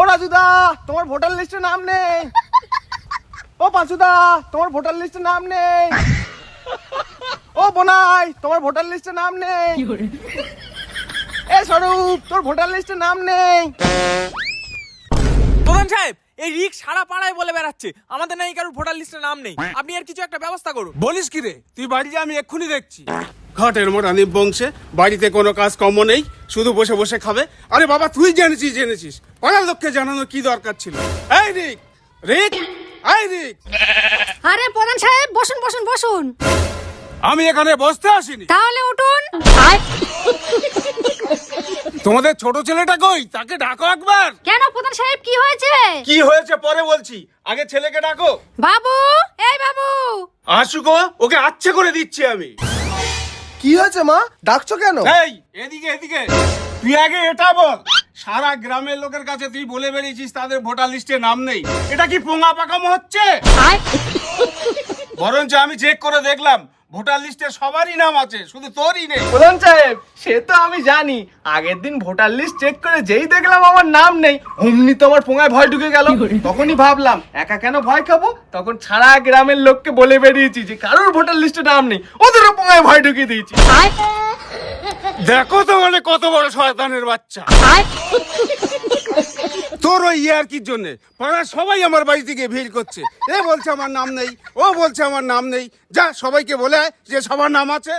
ও রাজুদা, তোমার ভোটার লিস্টে নাম নেই। ও পাঁচুদা, তোমার ভোটার লিস্টে নাম নেই। ও বোনাই, তোমার ভোটার লিস্টে নাম নেই। এ স্বরূপ, তোর ভোটার লিস্টে নাম নেই। প্রধান সাহেব, এই রিক সারা পাড়ায় বলে বেড়াচ্ছে আমাদের নাকি কারোর ভোটার লিস্টে নাম নেই। আপনি আর কিছু একটা ব্যবস্থা করুন। বলিস কি রে? তুই বাড়ি যা, আমি এক্ষুনি দেখছি। ঘাটের মোটা নিবংশে বাড়িতে কোনো কাজ কর্ম নেই, শুধু বসে বসে খাবে। আরে বাবা, তুই জেনেছিস পাড়ার লোককে জানানো কি দরকার ছিল? এই রিক, রিক, এই রিক, আরে প্রধান সাহেব, বসুন বসুন বসুন। আমি এখানে বসতে আসিনি। তাহলে উঠুন। তোমাদের ছোট ছেলেটা কই? তাকে ডাকো একবার। কেন প্রধান সাহেব, কি হয়েছে? কি হয়েছে পরে বলছি, আগে ছেলেকে ডাকো। বাবু, এই বাবু। আসুকো, ওকে আচ্ছা করে দিচ্ছি আমি। কি হয়েছে মা, ডাকছো কেন? এই এদিকে তুই আগে এটা বল, সারা গ্রামের লোকের কাছে তুই বলে বেরিয়েছিস তাদের ভোটার লিস্টে নাম নেই। এটা কি পোঙা পাকামো হচ্ছে? বরঞ্চ আমি চেক করে দেখলাম ভোটার লিস্টে সবারই নাম আছে, শুধু তোরই নেই। প্রধান সাহেব, সে তো আমি জানি। আগের দিন ভোটার লিস্ট চেক করে যেই দেখলাম আমার নাম নেই, অমনি তো আমার পোঙায় ভয় ঢুকে গেল। তখনই ভাবলাম একা কেন ভয় খাবো, তখন সারা গ্রামের লোককে বলে বেরিয়েছি যে কারোর ভোটার লিস্টে নাম নেই, ওদেরও পোঙায় ভয় ঢুকিয়ে দিয়েছি। দেখো তো মানে কত বড় শয়তানের বাচ্চা। তোর ওই ইয়ার্কির জন্য পাড়ার সবাই আমার বাড়ি থেকে ভিড় করছে। এ বলছে আমার নাম নেই, ও বলছে আমার নাম নেই। যা সবাইকে বলে আয় যে সবার নাম আছে।